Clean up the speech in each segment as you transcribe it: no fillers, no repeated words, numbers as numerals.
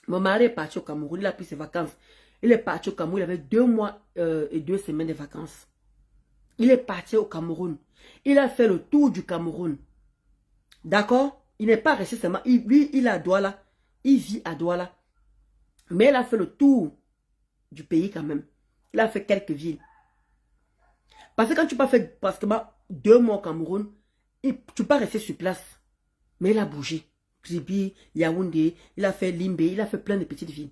Mon mari est parti au Cameroun, il a pris ses vacances. Il est parti au Cameroun, il avait 2 mois et 2 semaines de vacances. Il est parti au Cameroun. Il a fait le tour du Cameroun. D'accord? Il n'est pas resté seulement. Lui, il est à Douala. Il vit à Douala. Mais il a fait le tour du pays quand même. Il a fait quelques villes. Parce que quand tu pas fait pratiquement 2 mois au Cameroun, tu ne peux pas rester sur place. Mais il a bougé. Kribi, Yaoundé, il a fait Limbe, il a fait plein de petites villes.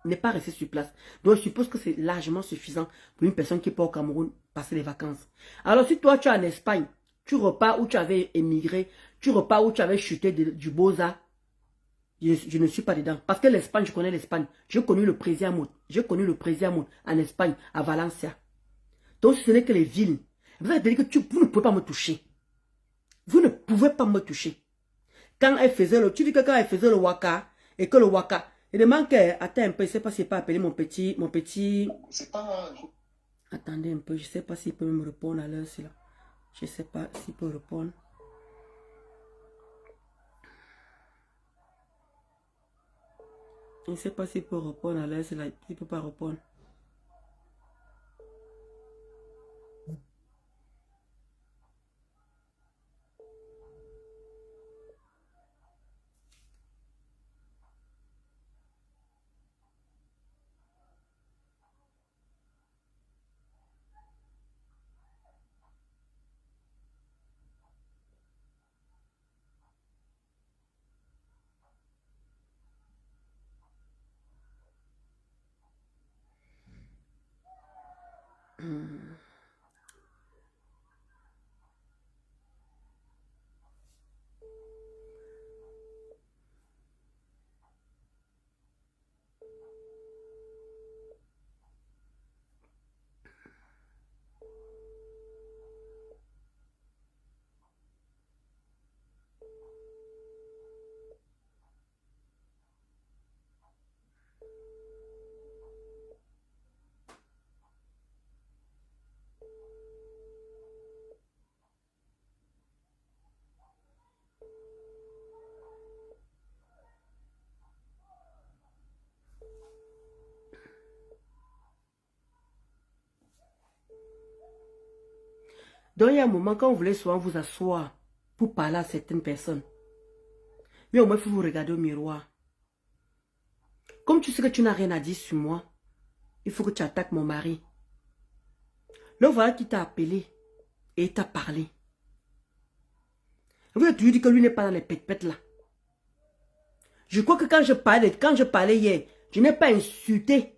Il n'est pas resté sur place. Donc je suppose que c'est largement suffisant pour une personne qui part au Cameroun passer les vacances. Alors si toi tu es en Espagne, tu repars où tu avais émigré, tu repars où tu avais chuté du Beaux-Arts, je ne suis pas dedans. Parce que l'Espagne, je connais l'Espagne. J'ai connu le président. J'ai connu le président en Espagne, à Valencia. Donc ce n'est que les villes. Vous avez dit que vous ne pouvez pas me toucher. Vous ne pouvez pas me toucher. Quand elle faisait le... Tu dis que quand elle faisait le waka, et que le waka... Il demande que... Attends un peu, je ne sais pas s'il peut appeler mon petit... C'est pas... Attendez un peu, je ne sais pas s'il peut me répondre à l'heure, c'est là. Je ne sais pas s'il peut répondre. Je ne sais pas s'il peut répondre à l'heure, c'est là. Il ne peut pas répondre. Donc, il y a un moment, quand vous voulez souvent vous asseoir pour parler à certaines personnes, mais au moins, il faut vous regarder au miroir. Comme tu sais que tu n'as rien à dire sur moi, il faut que tu attaques mon mari. Le voilà qui t'a appelé et t'a parlé. Vous avez toujours dit que lui n'est pas dans les pète-pètes là. Je crois que quand je parlais hier, je n'ai pas insulté.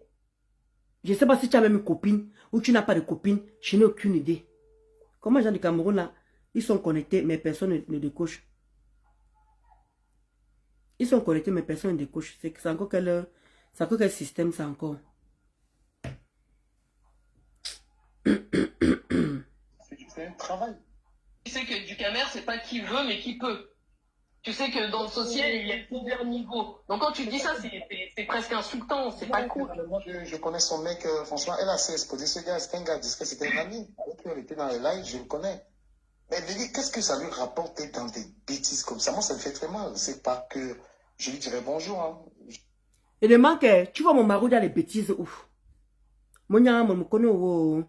Je ne sais pas si tu as même une copine ou tu n'as pas de copine, je n'ai aucune idée. Comment les gens du Cameroun là, ils sont connectés, mais personne ne décoche. Ils sont connectés, mais personne ne décoche. C'est encore quel système, c'est encore. C'est un travail. Tu sais que du Camer, c'est pas qui veut, mais qui peut. Tu sais que dans le social, il y a plusieurs niveaux. Donc quand tu dis ça, c'est presque insultant, c'est pas cool. Moi, je connais son mec, franchement, elle a assez exposé ce gars, c'est un gars discret, c'était un ami. Avec qui on était dans les lives, je le connais. Mais Lily, qu'est-ce que ça lui rapporte d'être dans des bêtises comme ça? Moi, ça me fait très mal. C'est pas que je lui dirais bonjour. Hein. Et le manque, tu vois mon mari dans les bêtises, ouf. Mon yam, me connaît, oh.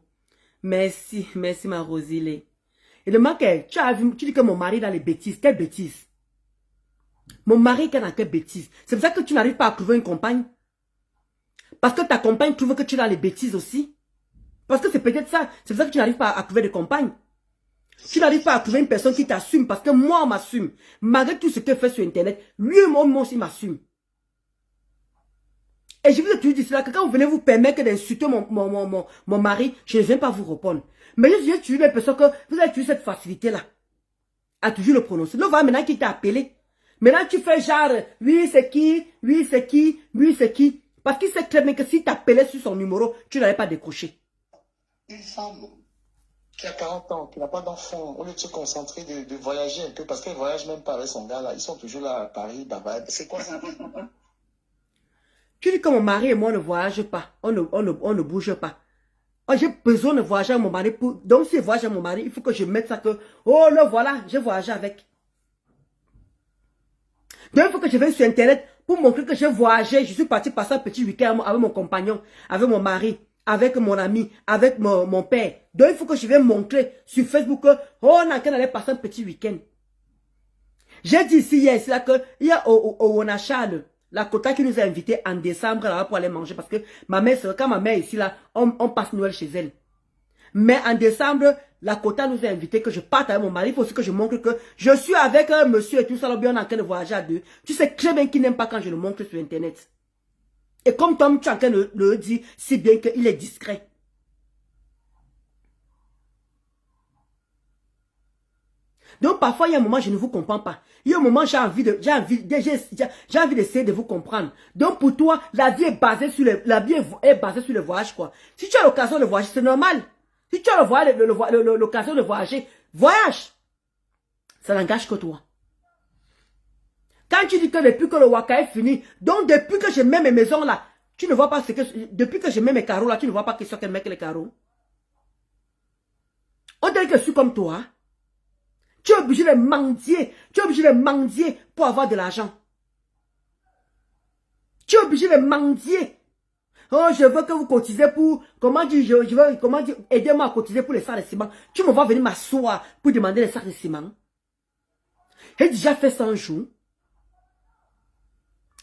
Merci ma Rosile. Et le manque, tu dis que mon mari dans les bêtises. Quelle bêtise? Mon mari est dans quelle bêtise? C'est pour ça que tu n'arrives pas à trouver une compagne. Parce que ta compagne trouve que tu es dans les bêtises aussi. Parce que c'est peut-être ça. C'est pour ça que tu n'arrives pas à trouver de compagne. Tu n'arrives pas à trouver une personne qui t'assume. Parce que moi, on m'assume. Malgré tout ce qu'elle fait sur Internet, lui, moi aussi, m'assume. Et je vous ai toujours dit cela, que quand vous venez vous permettre d'insulter mon mari, je ne viens pas vous répondre. Mais j'ai toujours l'impression que vous avez toujours cette facilité-là. À toujours le prononcer. Le voilà maintenant qui t'a appelé. Maintenant tu fais genre, oui c'est qui, oui c'est qui, oui c'est qui. Parce qu'il sait très bien que si t'appelais sur son numéro, tu n'allais pas décrocher. Une femme qui a 40 ans, qui n'a pas d'enfant, au lieu de se concentrer, de voyager un peu, parce qu'elle ne voyage même pas avec son gars là, ils sont toujours là à Paris, c'est quoi ça? Tu dis que mon mari et moi ne voyageons pas, on ne bouge pas. Oh, j'ai besoin de voyager avec mon mari. Donc si je voyage avec mon mari, il faut que je mette ça que, oh le voilà, j'ai voyagé avec. Donc il faut que je vienne sur Internet pour montrer que j'ai voyagé. Je suis parti passer un petit week-end avec mon compagnon, avec mon mari, avec mon ami, avec mon père. Donc, il faut que je vienne montrer sur Facebook que on allait passer un petit week-end. J'ai dit ici, hier, là, qu'il y a au Wonachal, la quota qui nous a invités en décembre là, pour aller manger. Parce que ma mère, quand ma mère est ici, là, on passe Noël chez elle. Mais en décembre, la quota nous a invités que je parte avec mon mari. Il faut aussi que je montre que je suis avec un monsieur et tout ça. Là, bien en train de voyager à deux. Tu sais très bien qu'il n'aime pas quand je le montre sur Internet. Et comme Tom, tu es en train de le dire si bien qu'il est discret. Donc parfois, il y a un moment, je ne vous comprends pas. Il y a un moment, j'ai envie d'essayer de vous comprendre. Donc pour toi, la vie est basée sur le voyage, quoi. Si tu as l'occasion de voyager, c'est normal. Si tu as l'occasion de voyager, voyage. Ça n'engage que toi. Quand tu dis que depuis que le Waka est fini, donc depuis que je mets mes maisons là, tu ne vois pas ce que... Depuis que je mets mes carreaux là, tu ne vois pas que c'est qu'elle met les carreaux. On dirait que je suis comme toi. Tu es obligé de mendier. Tu es obligé de mendier pour avoir de l'argent. Tu es obligé de mendier. Oh, je veux que vous cotisez pour... Comment dire, comment dire, aidez-moi à cotiser pour les sacs de ciment. Tu me vas venir m'asseoir pour demander les sacs de ciment. J'ai déjà fait 100 jours.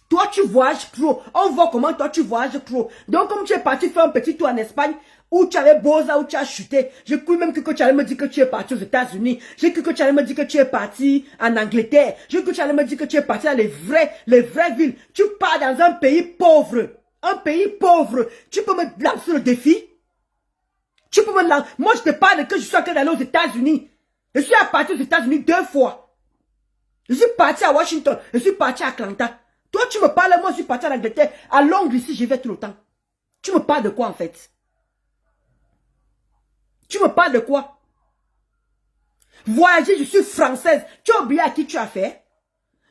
Toi, tu voyages trop. On voit comment toi, tu voyages trop. Donc, comme tu es parti faire un petit tour en Espagne, où tu avais Boza, où tu as chuté, j'ai cru même que tu allais me dire que tu es parti aux États-Unis. J'ai cru que tu allais me dire que tu es parti en Angleterre. J'ai cru que tu allais me dire que tu es parti dans les vraies villes. Tu pars dans un pays pauvre. Un pays pauvre. Tu peux me lancer le défi? Tu peux me lancer. Moi, je te parle que je suis en train d'aller aux États-Unis. Je suis parti aux États-Unis 2 fois. Je suis parti à Washington. Je suis parti à Atlanta. Toi, tu me parles, moi, je suis parti en Angleterre. À Londres, ici, j'y vais tout le temps. Tu me parles de quoi, en fait? Tu me parles de quoi? Voyager, je suis française. Tu as oublié à qui tu as fait?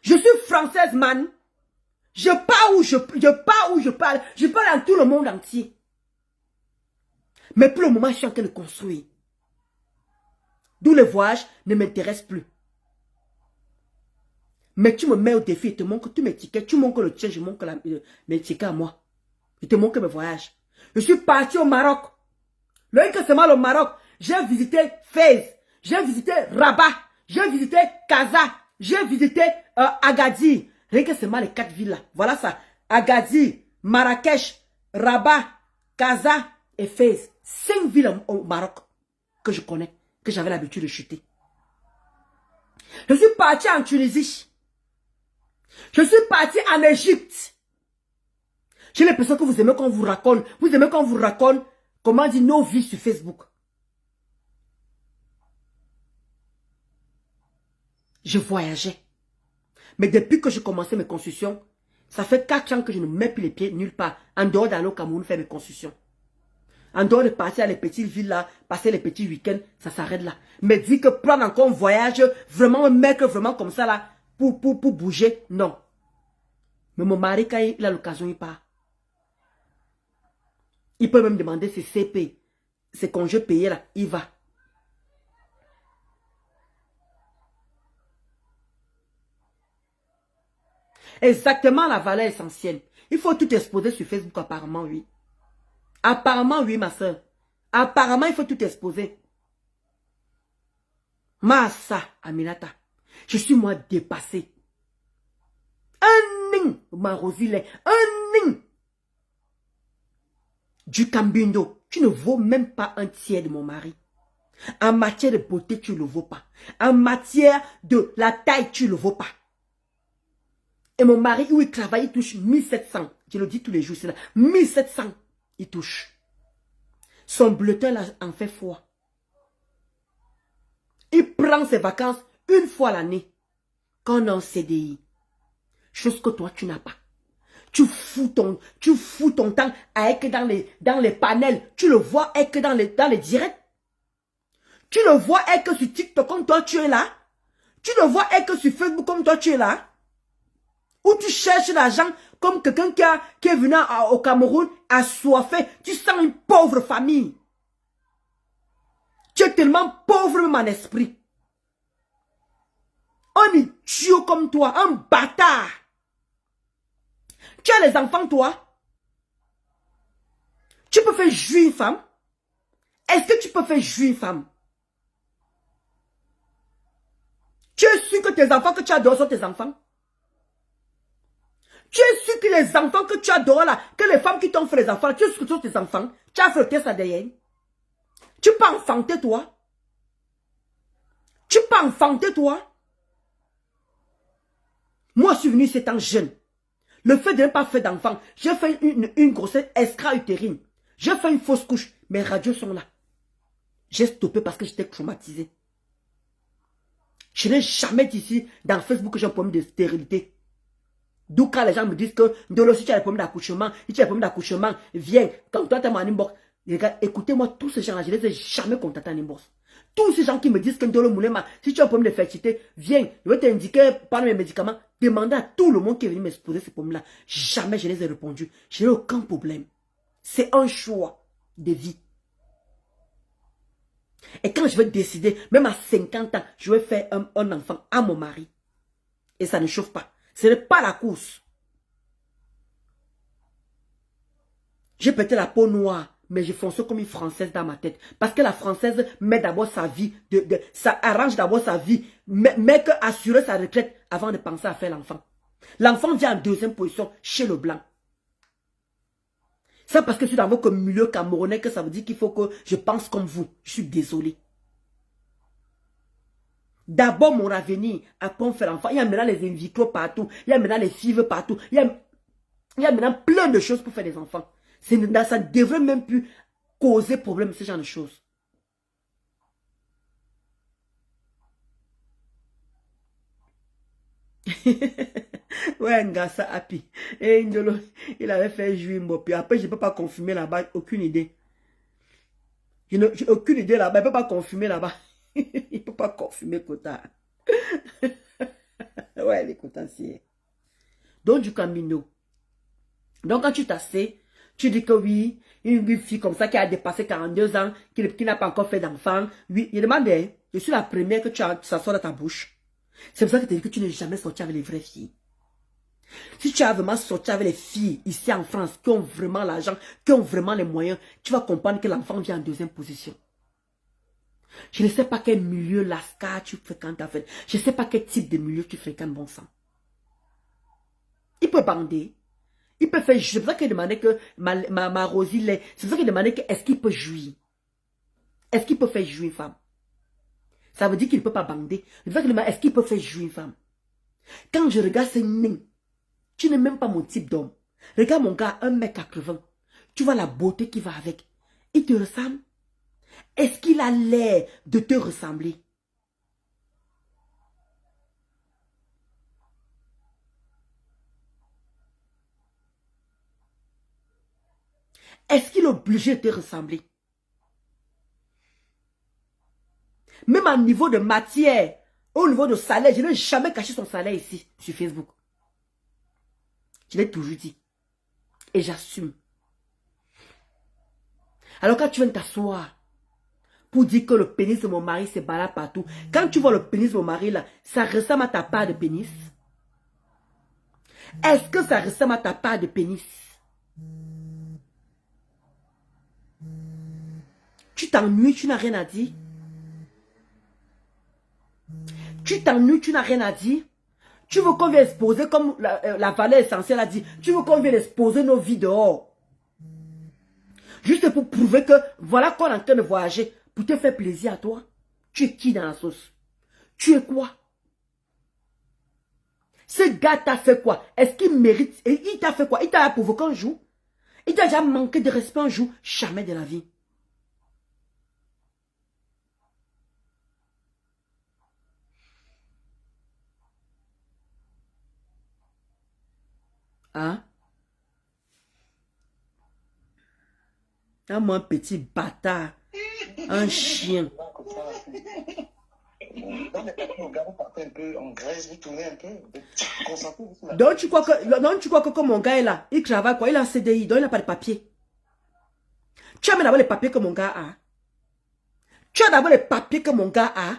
Je suis française, man. Je pars où je parle. Je parle dans tout le monde entier. Mais pour le moment, je suis en train de construire. D'où le voyage ne m'intéresse plus. Mais tu me mets au défi, je te montre tous mes tickets, tu montres le tien, je montre mes tickets à moi. Je te montre mes voyages. Je suis parti au Maroc. Le que c'est mal au Maroc, j'ai visité Fès, j'ai visité Rabat, j'ai visité Casa, j'ai visité Agadir. Rien que c'est mal les 4 villes là. Voilà ça. Agadir, Marrakech, Rabat, Casa et Fès. 5 villes au Maroc que je connais, que j'avais l'habitude de chuter. Je suis parti en Tunisie. Je suis parti en Égypte. J'ai l'impression que vous aimez qu'on vous raconte. Vous aimez qu'on vous raconte comment dire nos vies sur Facebook. Je voyageais. Mais depuis que j'ai commencé mes constructions, ça fait 4 ans que je ne mets plus les pieds nulle part. En dehors d'aller au Cameroun faire mes constructions. En dehors de partir à les petites villes là, passer les petits week-ends, ça s'arrête là. Mais dire que prendre encore un voyage, vraiment un mec vraiment comme ça là, pour bouger, non. Mais mon mari, quand il a l'occasion, il part. Il peut même demander ses CP, ses congés payés là, il va. Exactement la valeur essentielle. Il faut tout exposer sur Facebook apparemment, oui. Apparemment, oui, ma soeur. Apparemment, il faut tout exposer. Massa, Aminata. Je suis moi dépassée. Un ning, ma Rosile, un ning. Du Cambindo, tu ne vaux même pas un tiers de mon mari. En matière de beauté, tu ne le vaux pas. En matière de la taille, tu ne le vaux pas. Et mon mari, où il travaille, il touche 1700. Je le dis tous les jours, c'est là. 1700, il touche. Son bulletin là, en fait froid. Il prend ses vacances une fois l'année. Quand on est en CDI. Chose que toi, tu n'as pas. Tu fous ton temps avec dans les panels. Tu le vois avec dans les directs. Tu le vois avec sur TikTok comme toi, tu es là. Tu le vois avec sur Facebook comme toi, tu es là. Où tu cherches l'argent comme quelqu'un qui est venu au Cameroun assoiffé. Tu sens une pauvre famille. Tu es tellement pauvre même en esprit. Un idiot comme toi, un bâtard. Tu as les enfants, toi? Tu peux faire jouir une femme? Est-ce que tu peux faire jouir une femme? Tu es sûr que tes enfants que tu adores sont tes enfants? Tu es sûr que les enfants que tu adores là, que les femmes qui t'ont fait les enfants, tu es sûr que ce sont tes enfants? Tu as fait le test ADN? Tu peux enfanter, toi? Tu peux enfanter, toi? Moi, je suis venu 7 ans jeune. Le fait de ne pas faire d'enfant, j'ai fait une grossesse extra-utérine. J'ai fait une fausse couche. Mes radios sont là. J'ai stoppé parce que j'étais traumatisé. Je n'ai jamais dit ici dans Facebook que j'ai un problème de stérilité. D'où quand les gens me disent que si tu as un problème d'accouchement, si tu as un problème d'accouchement, viens. Quand toi tu es en inbox, les gars, écoutez-moi, tous ces gens-là, je ne les ai jamais contactés en inbox. Tous ces gens qui me disent que Ndolo Moulema, si tu as un problème de fertilité, viens, je vais t'indiquer par mes médicaments. Demandez à tout le monde qui est venu m'exposer ces problèmes-là. Jamais je les ai répondu. Je n'ai aucun problème. C'est un choix de vie. Et quand je vais décider, même à 50 ans, je vais faire un enfant à mon mari. Et ça ne chauffe pas. Ce n'est pas la course. J'ai peut-être la peau noire, mais je fonce comme une Française dans ma tête. Parce que la Française met d'abord sa vie, ça arrange d'abord sa vie, mais que assurer sa retraite avant de penser à faire l'enfant. L'enfant vient en deuxième position chez le blanc. C'est parce que je suis dans votre milieu camerounais que ça veut dire qu'il faut que je pense comme vous. Je suis désolé. D'abord mon avenir, après on fait l'enfant. Il y a maintenant les in vitro partout. Il y a maintenant les fives partout. Il y a maintenant plein de choses pour faire des enfants. Ça ne devrait même plus causer problème, ce genre de choses. Ouais, Ngassa Happy. Et Ndolo, il avait fait jouer Mbopi. Après, je ne peux pas confirmer là-bas. Aucune idée. J'ai aucune idée là-bas. Il ne peut pas confirmer là-bas. Il ne peut pas confirmer Kota. Ouais, les Kotanciers. Donc, du camino. Donc, quand tu t'assais, tu dis que oui, une fille comme ça qui a dépassé 42 ans, qui n'a pas encore fait d'enfant. Oui, il demandait, je suis la première que ça sort de ta bouche. C'est pour ça que tu dis que tu n'es jamais sorti avec les vraies filles. Si tu as vraiment sorti avec les filles ici en France, qui ont vraiment l'argent, qui ont vraiment les moyens, tu vas comprendre que l'enfant vient en deuxième position. Je ne sais pas quel milieu lascar tu fréquentes en fait. Je ne sais pas quel type de milieu tu fréquentes, bon sang. Il peut bander. Il peut faire. C'est pour ça qu'il demandait que ma Rosie l'est. C'est pour ça qu'il demandait que est-ce qu'il peut jouir. Est-ce qu'il peut faire jouir une femme? Ça veut dire qu'il ne peut pas bander. C'est pour ça qu'il demandait est-ce qu'il peut faire jouir une femme? Quand je regarde ces nains, tu n'es même pas mon type d'homme. Regarde mon gars, 1m80. Tu vois la beauté qui va avec. Il te ressemble? Est-ce qu'il a l'air de te ressembler? Est-ce qu'il est obligé de te ressembler? Même au niveau de matière, au niveau de salaire, je n'ai jamais caché son salaire ici, sur Facebook. Je l'ai toujours dit. Et j'assume. Alors quand tu viens t'asseoir pour dire que le pénis de mon mari se balade partout, quand tu vois le pénis de mon mari là, ça ressemble à ta part de pénis? Est-ce que ça ressemble à ta part de pénis? Tu t'ennuies, tu n'as rien à dire? Tu t'ennuies, tu n'as rien à dire? Tu veux qu'on vienne exposer comme la valeur essentielle a dit, tu veux qu'on vienne exposer nos vies dehors? Juste pour prouver que voilà qu'on est en train de voyager pour te faire plaisir à toi. Tu es qui dans la sauce? Tu es quoi? Ce gars t'a fait quoi? Est-ce qu'il mérite? Et il t'a fait quoi? Il t'a provoqué un jour? Il t'a déjà manqué de respect un jour? Jamais de la vie. Hein? Un petit bâtard. Un chien. Donc tu crois que comme mon gars est là, il travaille quoi? Il a un CDI, donc il n'a pas de papier. Tu as d'abord les papiers que mon gars a. Tu as d'abord les papiers que mon gars a.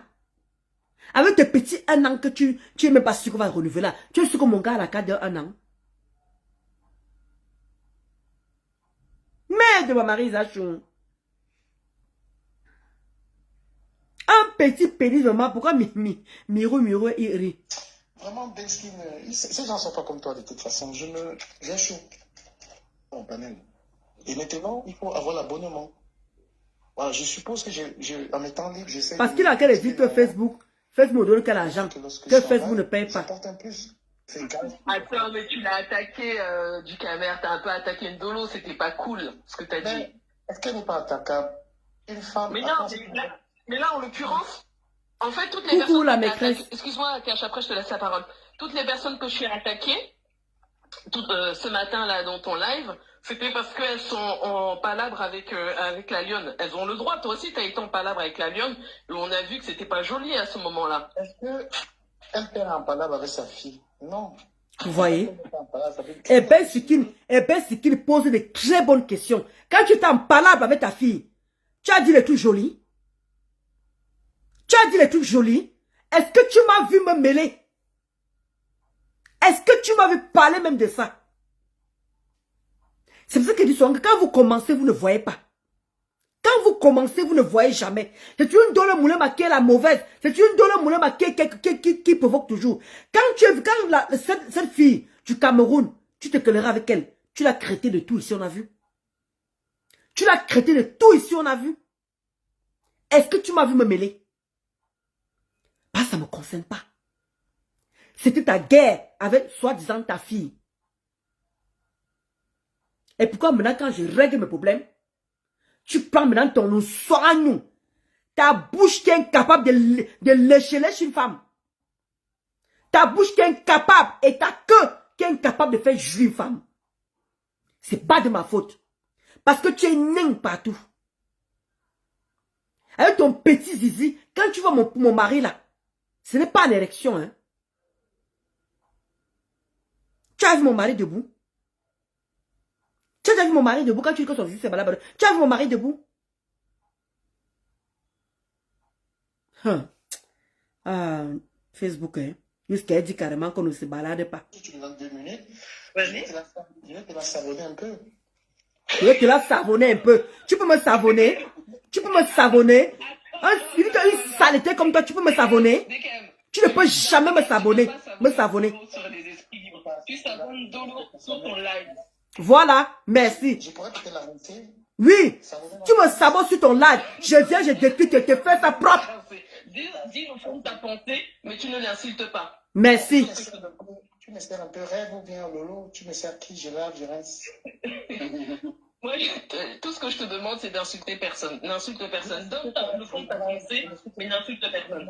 Avec tes petits 1 an que tu n'es même pas sûr qu'on va renouveler là. Tu es sûr que mon gars a la carte de 1 an. de ma Marie Zachou. Un petit pénis, vraiment. Pourquoi Miro, il rit? Vraiment, Benskin, ces gens ne sont pas comme toi de toute façon. J'ai chaud. Bon, panel. Et maintenant, il faut avoir l'abonnement. Voilà, je suppose que en mettant libre, j'essaie. Parce qu'il a qu'elle dit que Facebook donne quel argent. Que Facebook ne paye pas. Un plus. Attends, mais tu l'as attaqué du caméra, t'as un peu attaqué Ndolo, c'était pas cool ce que t'as dit. Est-ce qu'elle n'est pas attaquable? Une femme. Mais non, mais là, en l'occurrence, en fait, toutes les Coucou, personnes. la maîtresse. Excuse-moi, Cash, après je te laisse la parole. Toutes les personnes que je suis attaquées, ce matin là dans ton live, c'était parce qu'elles sont en palabre avec la lionne. Elles ont le droit. Toi aussi, tu as été en palabre avec la lionne et on a vu que c'était pas joli à ce moment-là. Est-ce qu'elle perd en palabre avec sa fille? Non. Vous voyez? Eh ben, c'est qu'il pose des très bonnes questions. Quand tu t'es en palabre avec ta fille, tu as dit les trucs jolis. Tu as dit les trucs jolis. Est-ce que tu m'as vu me mêler? Est-ce que tu m'avais parlé même de ça? C'est pour ça que je dis souvent que quand vous commencez, vous ne voyez pas. Quand vous commencez, vous ne voyez jamais. C'est une Dole Moulema qui est la mauvaise. C'est une Dole Moulema qui provoque toujours. Quand cette fille du Cameroun, tu te colleras avec elle. Tu l'as traitée de tout ici, on a vu. Tu l'as traitée de tout ici, on a vu. Est-ce que tu m'as vu me mêler? Bah, ça ne me concerne pas. C'était ta guerre avec soi-disant ta fille. Et pourquoi maintenant quand je règle mes problèmes, tu prends maintenant ton soigne, ta bouche qui est incapable de lécher une femme. Ta bouche qui est incapable et ta queue qui est incapable de faire jouir une femme. C'est pas de ma faute. Parce que tu es nain partout. Avec ton petit zizi, quand tu vois mon mari là, ce n'est pas une érection, hein. Tu as vu mon mari debout? Tu as vu mon mari debout quand tu dis que son zizi c'est balade? Tu as vu mon mari debout? Facebook, hein. Jusqu'à dit carrément qu'on ne se balade pas. Tu me donnes 2 minutes. Vas-y. Je vais te la savonner un peu. Je vais te la savonner un peu. Tu peux me savonner? Tu peux me savonner? Une saleté comme toi, tu peux me savonner? Tu ne peux jamais me savonner. Me savonner. Tu savonnes Dolo sur ton live. Voilà, merci. Je pourrais peut-être la rincer. Oui, tu me savonnes sur ton live. Je viens, je décris, tu te fais ça propre. Dis au fond de ta pensée, mais tu ne l'insultes pas. Merci. Tu me sers un peu rêve ou bien Lolo? Tu me sers qui? Je lave, je rince. Moi, tout ce que je te demande, c'est d'insulter personne. N'insulte personne. Donne le fond de ta pensée, mais n'insulte personne.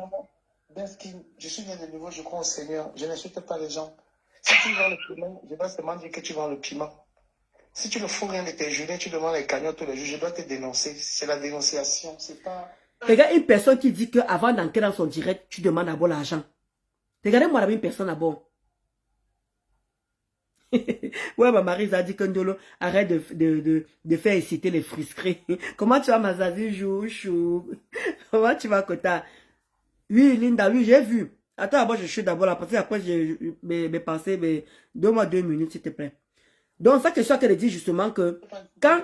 Benskin, je suis né de nouveau, je crois au Seigneur. Je n'insulte pas les gens. Si tu vends le piment, je dois seulement dire que tu vends le piment. Si tu ne fous rien de tes jurés, tu demandes les cagnottes tous les jours, je dois te dénoncer. C'est la dénonciation, c'est pas... Regarde une personne qui dit qu'avant d'entrer dans son direct, tu demandes d'abord l'argent. Regardez-moi la même personne d'abord. Ouais, ma Marie a dit que Ndolo arrête de faire exciter les frustrés. Comment tu vas, Mazazi, chou? Comment tu vas, Kota? Oui, Linda, oui, j'ai vu. Attends, moi je suis d'abord là, parce que après j'ai mes pensées, mais donne-moi 2 minutes, s'il te plaît. Donc, ça que je suis en train de dire justement que quand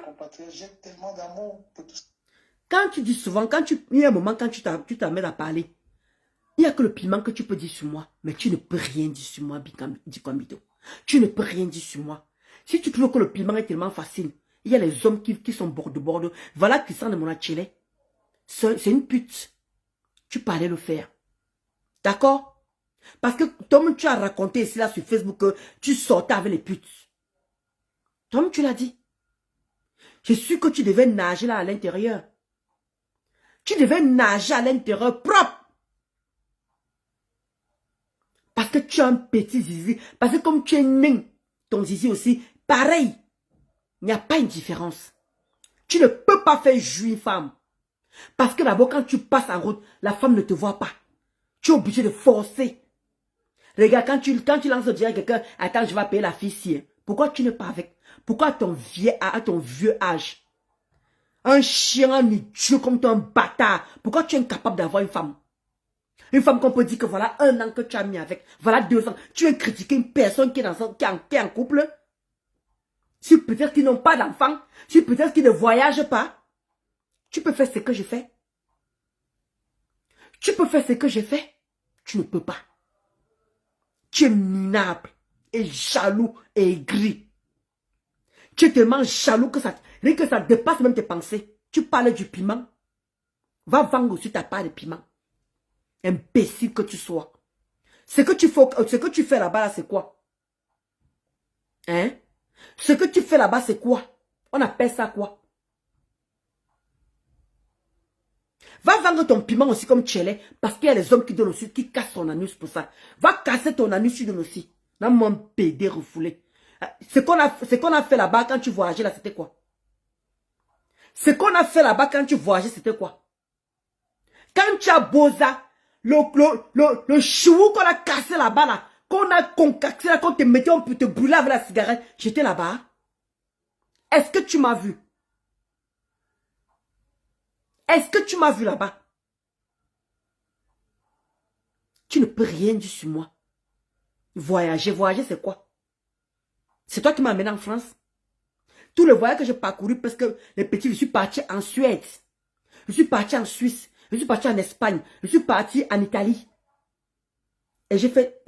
tu dis souvent, il y a un moment quand tu t'amènes à parler, il n'y a que le piment que tu peux dire sur moi, mais tu ne peux rien dire sur moi, Dikwambito. Tu ne peux rien dire sur moi. Si tu trouves que le piment est tellement facile, il y a les hommes qui sont bord. Voilà Christian de Monachele. C'est une pute. Tu peux aller le faire. D'accord? Parce que toi-même, tu as raconté ici là sur Facebook que tu sortais avec les putes. Toi-même, tu l'as dit. Je suis que tu devais nager là à l'intérieur. Tu devais nager à l'intérieur propre. Parce que tu as un petit zizi. Parce que comme tu es nain, ton zizi aussi, pareil. Il n'y a pas une différence. Tu ne peux pas faire jouir une femme. Parce que d'abord, quand tu passes en route, la femme ne te voit pas. Tu es obligé de forcer. Regarde, quand tu lances dire à quelqu'un, attends, je vais payer la fille si. Pourquoi tu n'es pas avec? Pourquoi à ton vieux âge? Un chien, un idiot comme toi, un bâtard. Pourquoi tu es incapable d'avoir une femme? Une femme qu'on peut dire que voilà 1 an que tu as mis avec. Voilà 2 ans. Tu veux critiquer une personne qui est en couple? sur peut-être qu'ils n'ont pas d'enfants, sur peut-être qu'ils ne voyagent pas. Tu peux faire ce que je fais. Tu peux faire ce que j'ai fait. Tu ne peux pas. Tu es minable et jaloux et aigri. Tu es tellement jaloux que rien que ça dépasse même tes pensées. Tu parles du piment. Va vendre aussi ta part de piment. Imbécile que tu sois. Ce que tu fais là-bas, c'est quoi? Hein? Ce que tu fais là-bas, c'est quoi? On appelle ça quoi? Va vendre ton piment aussi comme Tchélé, parce qu'il y a les hommes qui donnent aussi, qui cassent ton anus pour ça. Va casser ton anus, tu donnes aussi. Dans mon pédé refoulé. Ce qu'on a fait là-bas quand tu voyageais là, c'était quoi? Ce qu'on a fait là-bas quand tu voyageais, c'était quoi? Quand tu as Boza, le chou qu'on a cassé là-bas, là, qu'on a concocté là, qu'on te mettait, on peut te brûler avec la cigarette, j'étais là-bas. Est-ce que tu m'as vu? Est-ce que tu m'as vu là-bas? Tu ne peux rien dire sur moi. Voyager, c'est quoi? C'est toi qui m'as amené en France. Tout le voyage que j'ai parcouru, parce que les petits, je suis parti en Suède. Je suis parti en Suisse. Je suis parti en Espagne. Je suis parti en Italie. Et j'ai fait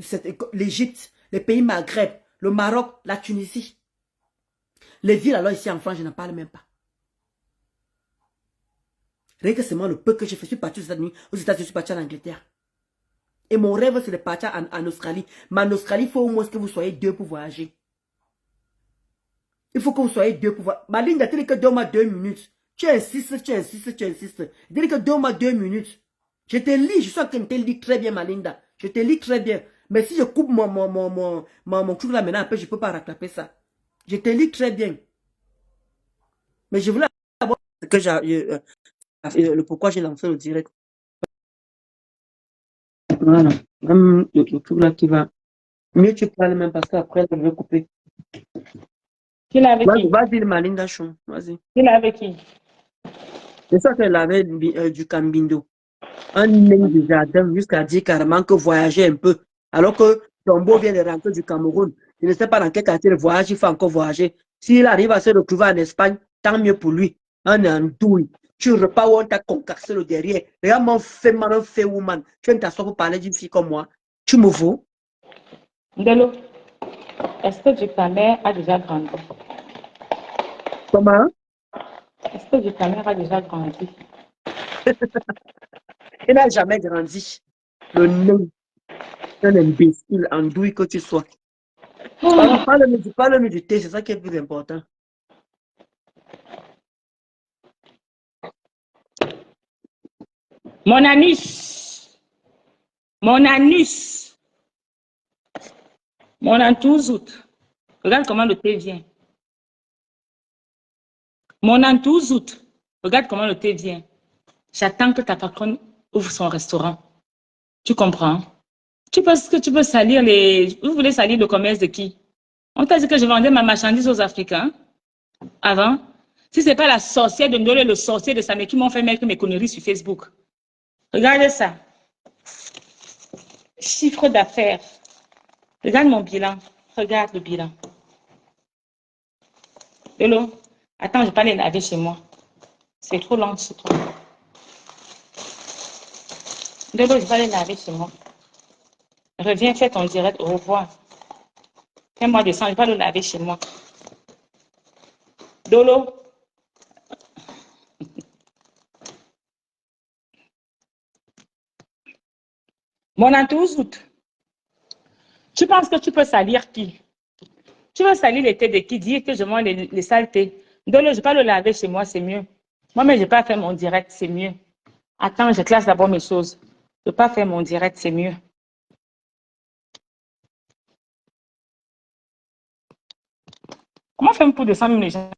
l'Égypte, les pays Maghreb, le Maroc, la Tunisie. Les villes alors ici en France, je n'en parle même pas. Rien que c'est moi le peu que j'ai fait. Je suis parti aux États-Unis, je suis parti en Angleterre. Et mon rêve, c'est de partir en Australie. Mais en Australie, il faut au moins que vous soyez deux pour voyager. Il faut que vous soyez deux pour voyager. Ma ligne d'attente, que donne-moi 2 minutes. Tu insistes, tu insistes, tu insistes. Dis que donne-moi 2 minutes. Je te lis, je suis en train de te lire très bien, ma Linda. Je te lis très bien. Mais si je coupe mon truc là maintenant, après, je ne peux pas rattraper ça. Je te lis très bien. Mais je voulais savoir le pourquoi j'ai lancé le direct. Voilà. Même le truc là qui va. Mieux tu parles même parce qu'après, je vais couper. Qui l'a avec qui? Vas-y, ma Linda Chon. Vas-y. Qui l'a avec qui? C'est ça qu'elle avait du Cambindo. Un nain du jardin jusqu'à dire carrément que voyager un peu. Alors que Tombo vient de rentrer du Cameroun. Je ne sais pas dans quel quartier de voyage il faut encore voyager. S'il arrive à se retrouver en Espagne, tant mieux pour lui. Un andouille. Tu repars où on t'a concassé le derrière. Regarde mon fait man, un fait woman. Tu viens t'asseoir pour parler d'une fille comme moi. Tu me vaux? Ndelo, est-ce que ta mère a déjà grandi? Comment? Est-ce que ta mère a déjà grandi? Il n'a jamais grandi. Le nain. Un imbécile, andouille que tu sois. Parle-moi du thé, c'est ça qui est plus important. Mon anus. Mon anus. Mon antouzout. Regarde comment le thé vient. Mon antouzout. Regarde comment le thé vient. J'attends que ta patronne ouvre son restaurant. Tu comprends? Tu penses que tu peux salir les... Vous voulez salir le commerce de qui? On t'a dit que je vendais ma marchandise aux Africains avant. Si ce n'est pas la sorcière de Ndolo et le sorcier de Samé qui m'ont fait mettre mes conneries sur Facebook. Regardez ça. Chiffre d'affaires. Regarde mon bilan. Regarde le bilan. Lolo, attends, je ne vais pas les laver chez moi. C'est trop long chez toi. Lolo, je ne vais pas les laver chez moi. Reviens, fais ton direct. Au revoir. Fais-moi descendre, je ne vais pas le laver chez moi. Lolo. Mon entourage. Tu penses que tu peux salir qui? Tu veux salir les têtes de qui? Dire que je mange les saletés. Donc, je ne vais pas le laver chez moi, c'est mieux. Moi-même, je n'ai pas fait mon direct, c'est mieux. Attends, je classe d'abord mes choses. Je ne vais pas faire mon direct, c'est mieux. Comment faire pour descendre même les gens?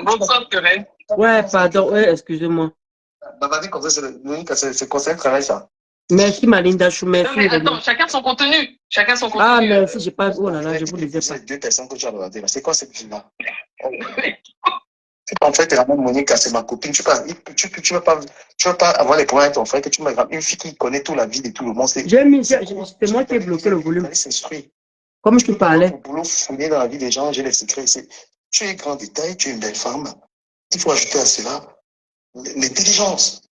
Bonsoir, Karen. Ouais, pardon, ouais, excusez-moi. Bah, vas-y, comme ça, Monica, c'est conseil de travail, ça. Merci, Malinda Chou, Non, merci. mais vraiment. attends, chacun son contenu. Chacun son contenu. Ah, merci, j'ai pas. Oh là là, je vous disais pas. C'est deux personnes que tu as regardées, là. C'est quoi cette vie-là? En fait, la même Monica, c'est ma copine. Tu veux pas avoir les problèmes avec ton frère, que tu me ramènes une fille qui connaît toute la vie de tout le monde. C'est moi qui ai bloqué le volume. Comme je te parlais. Pour boulot fouiller dans la vie des gens, j'ai les secrets. Tu es grand détail, tu es une belle femme. Il faut ajouter à cela l'intelligence.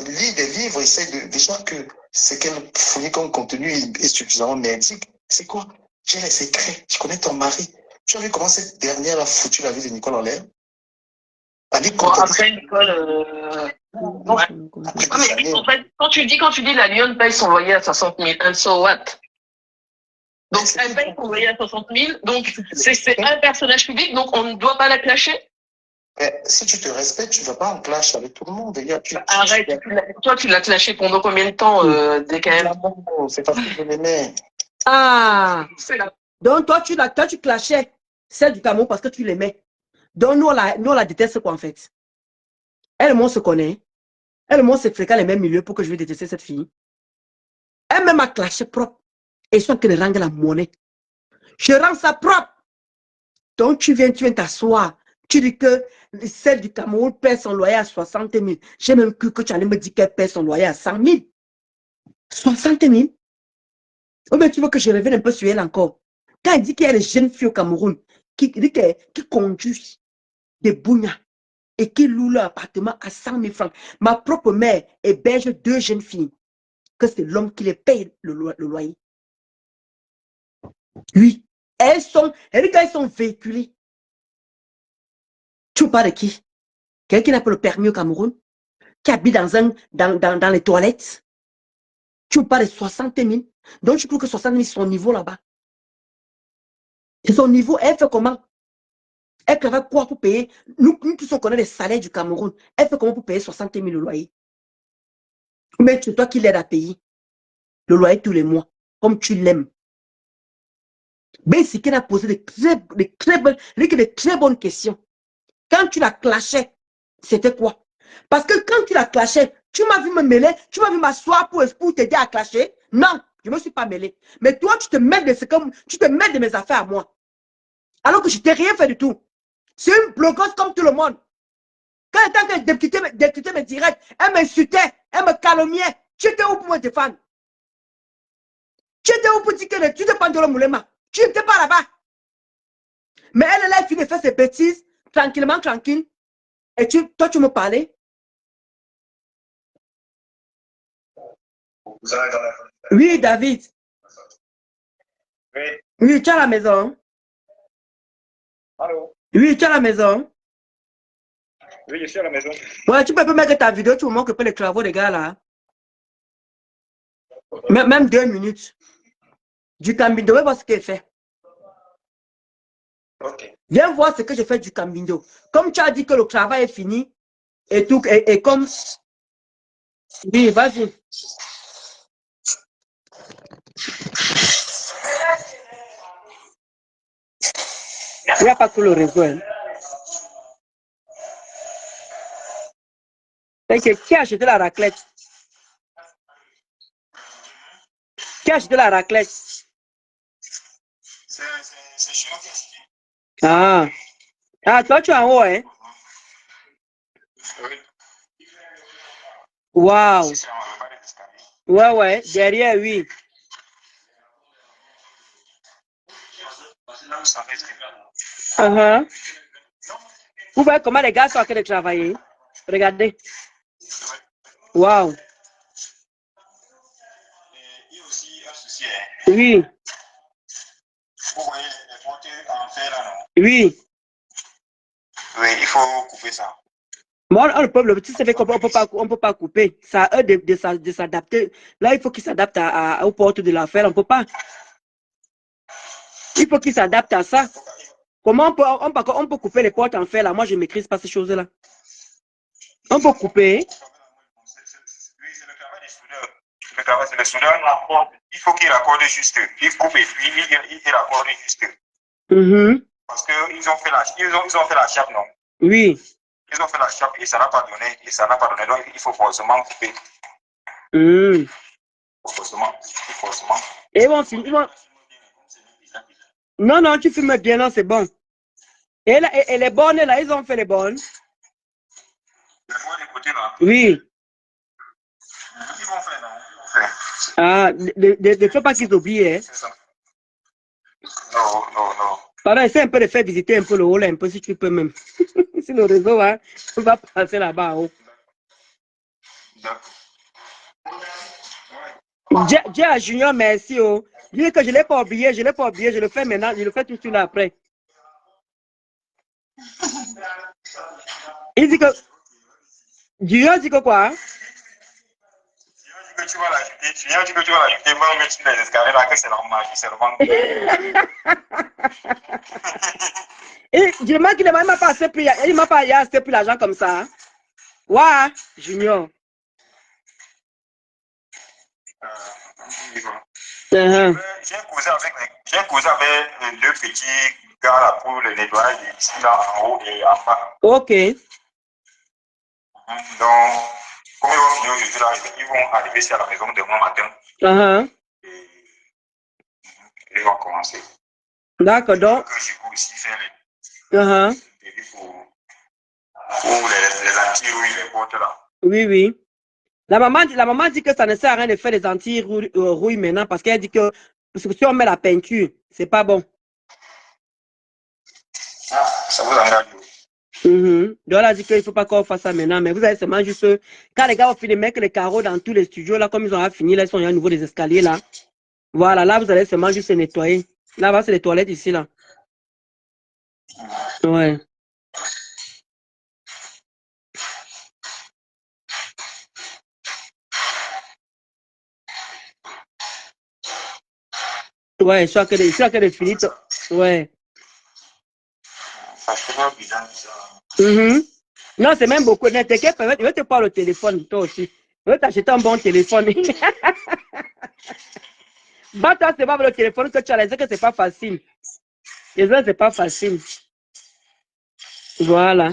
Lis des livres, essaie de. Déjà que ce qu'elle fournit comme contenu est suffisamment merdique. C'est quoi? J'ai les secrets. Je connais ton mari. Tu as vu comment cette dernière a foutu la vie de Nicole en l'air? Bon, après, Nicole. Ouais. Mais en fait, quand tu dis la Lyon paye son loyer à 60 000, and so what? Donc, elle paye son loyer à 60 000, donc c'est un personnage public, donc on ne doit pas la clasher? Si tu te respectes, tu ne vas pas en clash avec tout le monde. Arrête, toi tu l'as clashé pendant combien de temps, DKM? C'est parce que je l'aimais. Ah! Donc toi tu clashais celle du Cameroun parce que tu l'aimais. Donc nous on la déteste quoi en fait? Elle et moi on se connaît. Elle et moi on se fréquente les mêmes milieux pour que je vais détester cette fille. Elle même a clashé propre. Et je suis en train de rendre la monnaie. Je rends ça propre. Donc tu viens t'asseoir. Tu dis que celle du Cameroun paie son loyer à 60 000. J'ai même cru que tu allais me dire qu'elle paie son loyer à 100 000. 60 000? Ou bien tu veux que je revienne un peu sur elle encore? Quand elle dit qu'il y a des jeunes filles au Cameroun qui conduisent des bougnats et qui louent leur appartement à 100 000 francs. Ma propre mère héberge 2 jeunes filles, que c'est l'homme qui les paye le loyer. Oui, elles sont véhiculées. Tu parles de qui? Quelqu'un qui n'a pas le permis au Cameroun, qui habite dans les toilettes. Tu parles de 60 000. Donc tu trouves que 60 000 c'est son niveau là-bas. C'est son niveau. Elle fait comment? Elle travaille quoi pour payer? Nous tous on connaît les salaires du Cameroun. Elle fait comment pour payer 60 000 le loyer? Mais c'est toi qui l'aides à payer le loyer tous les mois, comme tu l'aimes. Mais c'est qu'elle a posé des très bonnes questions. Quand tu la clashais, c'était quoi? Parce que quand tu la clashais, tu m'as vu me mêler, tu m'as vu m'asseoir pour t'aider à clasher. Non, je ne me suis pas mêlé. Mais toi, tu te mêles de mes affaires à moi. Alors que je t'ai rien fait du tout. C'est une blogueuse comme tout le monde. Quand elle était en train d'écouter mes directs, elle m'insultait, elle me calomniait. Tu étais où pour me défendre? Tu étais où pour dire que tu te prends de l'homme? Tu n'étais pas là-bas. Mais elle a fini de faire ses bêtises, tranquillement, tranquille. Et toi, tu me parlais? Oui, David. Oui. Oui, tu es à la maison. Allô? Oui, tu es à la maison. Oui, je suis à la maison. Ouais, tu peux mettre ta vidéo, tu me montres un peu les travaux des gars là. Même 2 minutes. Du Cambindo, voir ce qu'elle fait. Ok. Viens voir ce que je fais du Cambindo. Comme tu as dit que le travail est fini, et tout, et comme... Oui, vas-y. Il n'y a pas que le réseau. Hein. Qui a acheté la raclette? Qui a acheté la raclette? C'est chiant qui a acheté. Ah. Ah, toi, tu es en haut, hein? Oui. Waouh. Ouais, derrière, oui. Vous voyez comment les gars sont en train de travailler? Regardez. Waouh. Il y a aussi un souci. Oui. Vous voyez les portes en fer là, non? Oui. Oui, il faut couper ça. Moi, le peuple, tu sais qu'on ne peut pas couper. Ça a eux de s'adapter. Là, il faut qu'ils s'adaptent aux portes de l'affaire. On ne peut pas. Il faut qu'ils s'adaptent à ça. Comment on peut couper les portes en fer là? Moi, je ne maîtrise pas ces choses-là. On peut couper. Oui, c'est le travail des soudeurs. Le travail, c'est le soudeur. Il faut qu'il accorde juste. Il coupe et puis il accorde juste. Parce qu'ils ont fait la chape, non? Oui. Ils ont fait la chape et ça n'a pas donné. Et ça n'a pas donné. Donc, il faut forcément couper. Forcément. Et bon, ils vont... Non, non, tu fumes bien, non, c'est bon. Et, là, et les bonnes, là, ils ont fait les bonnes. Les bonnes des côtés, là. Oui. Ils vont faire, non? Ils vont faire. Ah, ne fais pas qu'ils oublient, hein. C'est ça. Non. Pardon, essaie un peu de faire visiter un peu le haut, là, un peu, si tu peux même. Si le réseau, hein, on va passer là-bas en haut. Dis à Junior, merci, oh. Dis que je ne l'ai pas oublié, je le fais maintenant, je le fais tout de suite après. Il dit que... Junior dit que quoi? Junior dit que tu vas l'ajouter, va mettre sur les escaliers là, que c'est leur magie, c'est le ventre. Et je remarque qu'il ne m'a pas assez pris, il m'a pas assez pris l'argent comme ça. Hein? Ouais, Junior. J'ai causé avec deux petits gars là pour le nettoyage ici là en haut et en bas. Ok. Donc, comme ils vont finir aujourd'hui là, ils vont arriver ici à la maison demain matin. Et ils vont commencer. D'accord, donc. Je peux aussi faire les pour les anti-rouilles, les potes là. Oui. La maman dit que ça ne sert à rien de faire les anti-rouilles maintenant parce qu'elle dit que si on met la peinture, c'est pas bon. Ah, ça vous engage. Donc elle a dit qu'il ne faut pas qu'on fasse ça maintenant, mais vous avez seulement juste, quand les gars ont fini de mettre les carreaux dans tous les studios, là, comme ils ont fini, là, ils sont à nouveau des escaliers, là. Voilà, là, vous allez seulement juste nettoyer. Là-bas, c'est les toilettes ici, là. Ouais. Ouais, soit que les finis. Ouais. Non, c'est même beaucoup. Ne t'inquiète pas, je vais te prendre le téléphone, toi aussi. Je vais t'acheter un bon téléphone. Bah, toi, c'est pas le téléphone que tu as laissé, que c'est pas facile. Et ça, c'est pas facile. Voilà.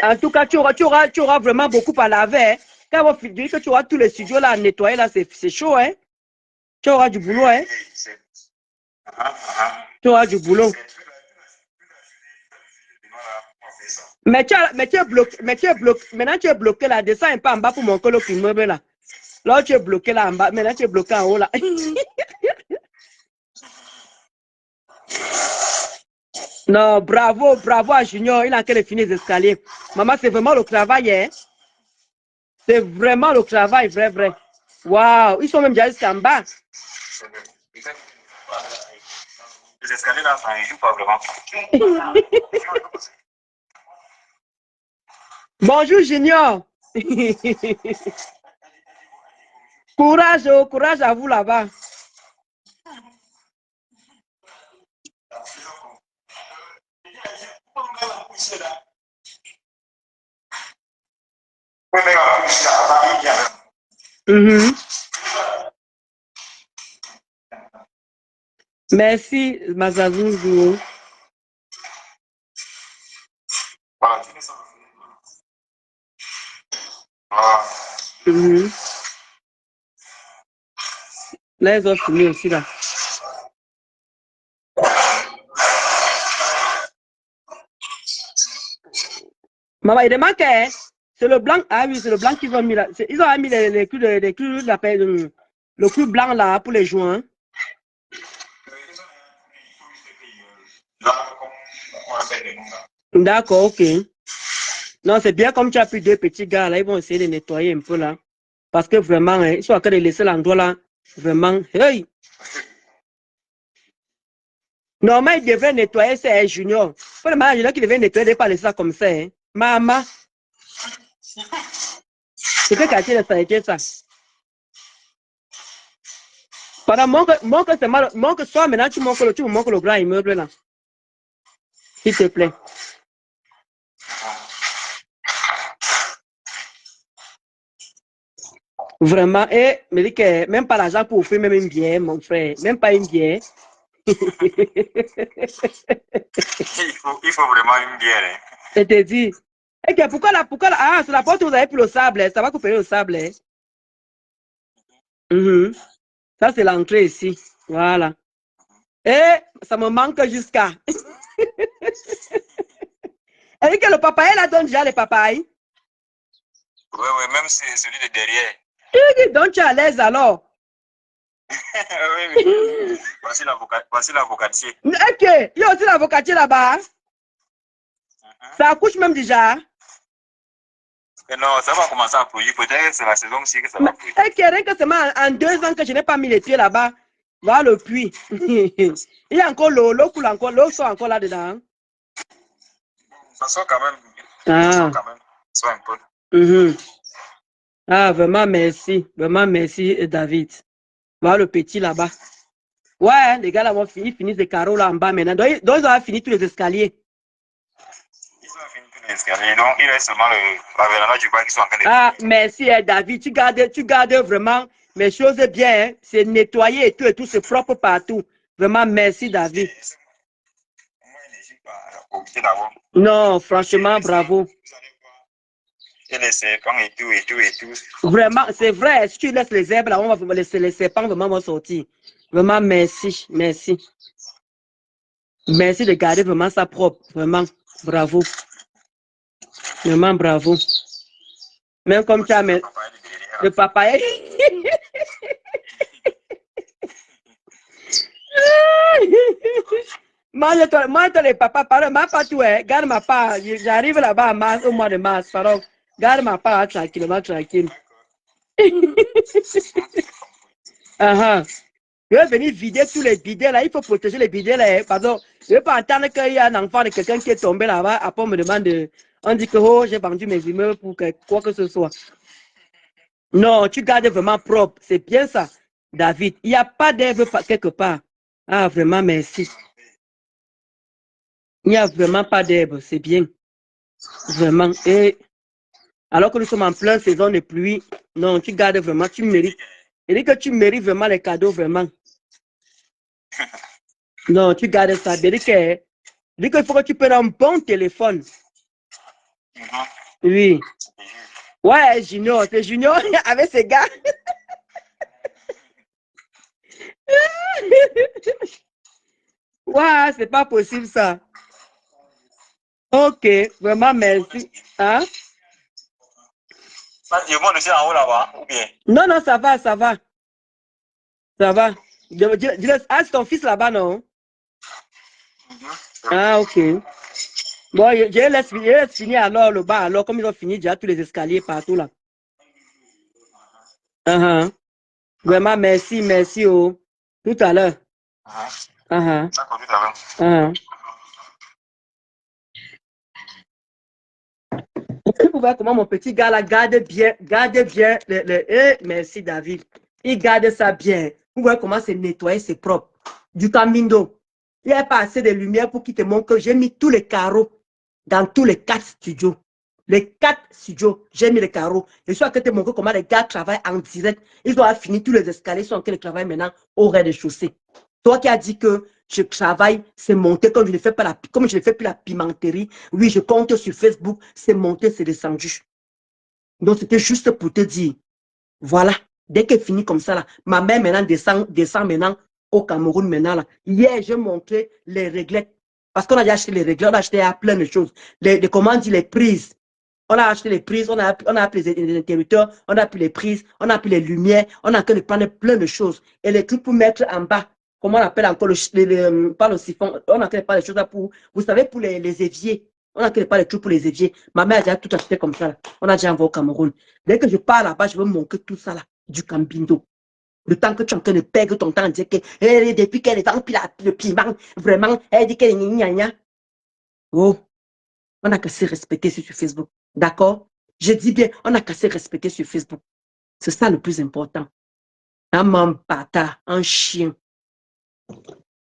En tout cas, tu auras vraiment beaucoup à laver. Hein. Quand on finit que tu auras tous les studios là à nettoyer, là, c'est chaud, hein. Tu auras du boulot, hein. Tu auras du boulot. Mais tu es bloqué, maintenant tu es bloqué là, descends un peu en bas pour mon coloc immeuble là. Là tu es bloqué là en bas, maintenant tu es bloqué en haut là. Non, bravo à Junior, il a qu'à finir les escaliers. Maman, c'est vraiment le travail, hein. C'est vraiment le travail, vrai. Waouh, ils sont même déjà jusqu'en bas. Les escaliers là, ça ne joue pas vraiment. Bonjour Junior. Courage à vous là-bas. Merci, Mazazou. Là, ils ont fini aussi là. Maman, il demande que c'est le blanc. Ah oui, c'est le blanc qu'ils ont mis là. Ils ont mis les clous, le clou blanc là pour les joints. D'accord, ok. Non, c'est bien comme tu as pris deux petits gars là, ils vont essayer de nettoyer un peu là. Parce que vraiment, hein, ils sont en train de laisser l'endroit là. Vraiment, hey! Normalement, il devrait nettoyer, c'est Junior. Pour le moment, Junior qui devait nettoyer, il ne pas laisser ça comme ça. Hein. Maman. C'est que quartier de sanité, ça. Pendant montre c'est mal. Montre soit maintenant, tu montres le grand immeuble là. S'il te plaît. Vraiment, et me dit que même pas l'argent pour offrir même une bière, mon frère. Même pas une bière. Il faut vraiment une bière. Hein. Je te dis. Et que pourquoi ah, c'est la porte où vous avez pris le sable, hein. Ça va couper le sable. Hein. Ça, c'est l'entrée ici. Voilà. Et ça me manque jusqu'à. Et que le papaye là donne déjà les papayes. Oui, même celui de derrière. Donc tu es à l'aise alors. Oui. Voici l'avocatier. Ok, il y a aussi l'avocatier là-bas. Ça accouche même déjà. Et non, ça va commencer à produire. Peut-être que c'est la saison aussi que ça va produire. Ok, rien que seulement en 2 ans que je n'ai pas mis les pieds là-bas. Voilà le puits. Il y a encore l'eau coule encore, l'eau sort encore là-dedans. Ça sort quand même. Ah. Ça sort quand même. Ça sort un peu. Ah, vraiment merci. Vraiment merci, David. Voilà le petit là-bas. Ouais, les gars là, ils finissent les carreaux là en bas maintenant. Donc, ils ont fini tous les escaliers. Ils ont fini tous les escaliers. Donc, il reste seulement la véranda du bas qui sont en train de... Ah, merci, David. Tu gardes vraiment mes choses bien. Hein. C'est nettoyé et tout, c'est propre partout. Vraiment, merci, David. Non, franchement, bravo. Et les serpents et tout. Vraiment, c'est vrai. Si tu laisses les herbes là, on va laisser les serpents vraiment vont sortir. Vraiment, merci. Merci de garder vraiment ça propre. Vraiment, bravo. Vraiment, bravo. Même comme tu as le papaye. Moi, les papas, pardon, ma part, tu es, garde ma part. J'arrive là-bas à mars, au mois de mars, pardon. Garde ma part tranquillement, tranquille. Je vais venir vider tous les bidets là. Il faut protéger les bidets là. Pardon. Je ne veux pas entendre qu'il y a un enfant de quelqu'un qui est tombé là-bas. Après, on me demande on dit que oh, j'ai vendu mes immeubles pour quoi que ce soit. Non, tu gardes vraiment propre. C'est bien ça, David. Il n'y a pas d'herbe quelque part. Ah, vraiment, merci. Il n'y a vraiment pas d'herbe. C'est bien. Vraiment. Et alors que nous sommes en pleine saison de pluie, non, tu gardes vraiment, tu mérites. Il dit que tu mérites vraiment les cadeaux, vraiment. Non, tu gardes ça. Il dit qu'il faut que tu prennes un bon téléphone. Oui. Ouais, Junior, c'est Junior avec ses gars. Ouais, c'est pas possible ça. Ok, vraiment merci. Hein? Je monte aussi en haut là-bas, ou bien? Non, ça va. Ça va. Ah, c'est ton fils là-bas, non? Ah, ok. Bon, je laisse finir alors le bas, alors comme ils ont fini déjà tous les escaliers partout là. Vraiment, merci, oh. Tout à l'heure. D'accord, tout à l'heure. Vous voyez comment mon petit gars là garde bien. Merci David. Il garde ça bien. Vous voyez comment c'est nettoyé, c'est propre. Du camindo. Il n'y a pas assez de lumière pour qu'il te montre que j'ai mis tous les carreaux dans tous les 4 studios. Les 4 studios, j'ai mis les carreaux. Je suis en train de te montrer comment les gars travaillent en direct. Ils ont fini tous les escaliers, ils sont en train de travailler maintenant au rez-de-chaussée. Toi qui as dit que je travaille, c'est monté comme je ne fais pas comme je ne fais plus la pimenterie. Oui, je compte sur Facebook, c'est monté, c'est descendu. Donc c'était juste pour te dire, voilà, dès qu'elle finit comme ça là, ma mère maintenant descend maintenant au Cameroun maintenant là. Hier, j'ai montré les réglettes. Parce qu'on a déjà acheté les réglettes, on a acheté plein de choses. Comment on dit, les prises. On a acheté les prises, on a appelé les interrupteurs, on a appelé les prises, on a appelé les lumières, on a appelé prendre plein de choses. Et les trucs pour mettre en bas, comment on appelle encore pas le siphon, on appelle pas les choses là pour, vous savez, pour les éviers. On n'appelle pas les trucs pour les éviers. Ma mère a déjà tout acheté comme ça là. On a déjà envoyé au Cameroun. Dès que je pars là-bas, je veux montrer tout ça là, du cambindo. Le temps que tu es en train de perdre ton temps, dire que depuis qu'elle est en le piment, vraiment, elle dit qu'elle est gna. Oh, on a qu'à se respecter sur Facebook. D'accord? Je dis bien, on a qu'à se respecter sur Facebook. C'est ça le plus important. Un mampata, un chien.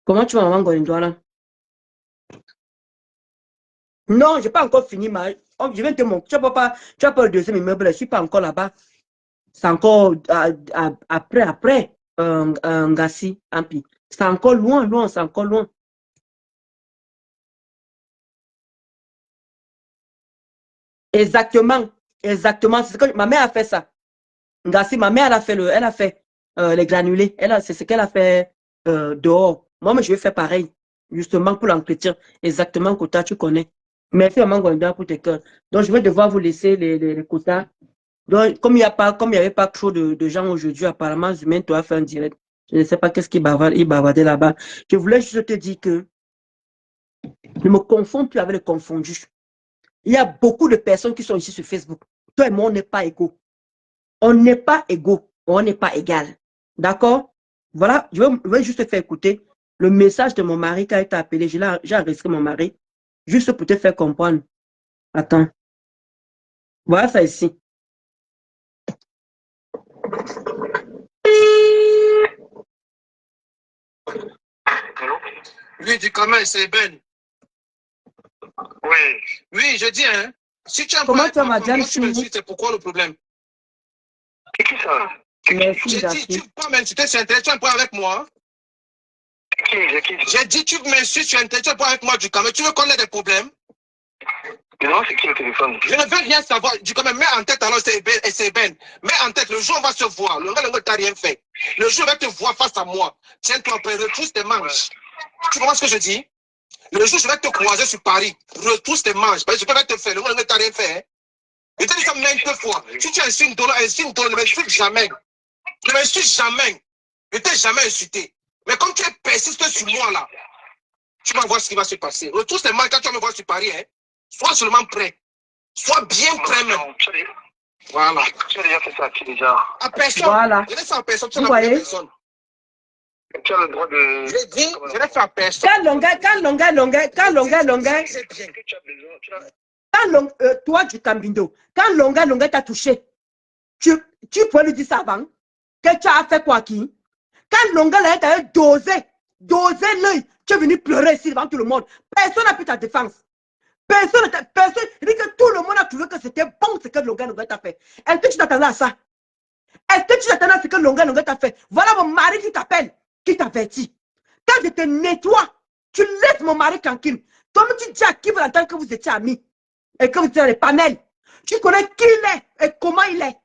Comment tu vas, maman Golindoa là? Non, je n'ai pas encore fini. Je viens de te montrer. Tu n'as pas le deuxième immeuble, je ne suis pas encore là-bas. C'est encore après, Ngassi, Ampi. C'est encore loin, loin, c'est encore loin. Exactement, exactement. C'est ce que ma mère a fait ça. Ngassi, ma mère, elle a fait les granulés. C'est ce qu'elle a fait dehors. Moi, je vais faire pareil, justement pour l'entretien. Exactement, Kota, tu connais. Merci, Maman Gwenda, pour tes cœurs. Donc, je vais devoir vous laisser les quotas. Donc, comme il n'y avait pas trop de gens aujourd'hui, apparemment, Zumain, tu as fait un direct. Je ne sais pas qu'est-ce qu'il bavardait là-bas. Je voulais juste te dire que ne me confonds plus avec les confondus. Il y a beaucoup de personnes qui sont ici sur Facebook. Toi et moi, on n'est pas égaux. On n'est pas égaux. On n'est pas égal. D'accord? Voilà, je vais juste te faire écouter le message de mon mari quand il t'a appelé. J'ai enregistré mon mari. Juste pour te faire comprendre. Attends. Voilà ça ici. Oui, du commun, c'est Ben. Oui. Oui, je dis, hein. Si tu as Comment tu as ma James? c'est pourquoi le problème? C'est qui ça? Merci, j'ai dit, tu peux m'insulter sur Internet, tu as un point avec moi? J'ai dit, tu m'insultes sur Internet, tu as un point avec moi du commun. Tu veux qu'on ait des problèmes? Non, c'est qui le téléphone? Je ne veux rien savoir. Du commun, mets en tête alors, c'est Ben. Mets en tête, le jour on va se voir. Le gars t'a rien fait. Le jour on va te voir face à moi. Tiens-toi prêt, retrousse tes manches. Ouais. Tu comprends ce que je dis? Le jour je vais te croiser sur Paris, retrousse tes manches. Parce que je peux pas te faire. Le gars ne t'a rien fait. Hein? Je te dis ça maintes fois. Si tu insultes $1, ne m'insulte jamais. Ne m'insulte jamais. Je t'ai jamais insulté. Mais comme tu es persiste sur moi là, tu vas voir ce qui va se passer. Retrousse tes manches quand tu vas me voir sur Paris. Hein? Sois seulement prêt. Sois bien prêt même. Voilà. Tu as déjà fait ça, tu déjà. À personne. Voilà. Je l'ai fait à personne. Tu as Vous la voyez? personne. Tu as le droit de... Je dis, je l'ai fait à personne. Quand Longa, C'est bien. toi du Cambindo, quand Longa t'a touché, tu peux lui dire ça avant, que tu as fait quoi qui? Quand Longa t'a dosé l'œil, tu es venu pleurer ici devant tout le monde. Personne n'a pu ta défense. Personne, dit que tout le monde a trouvé que c'était bon ce que Longa t'a fait. Est-ce que tu t'attendais à ça? Est-ce que tu t'attendais à ce que Longa t'a fait? Voilà mon mari qui t'appelle, qui t'avertit. Quand je te nettoie, tu laisses mon mari tranquille. Comme tu dis à qui vous entendre que vous étiez amis et que vous étiez dans les panels. Tu connais qui il est et comment il est.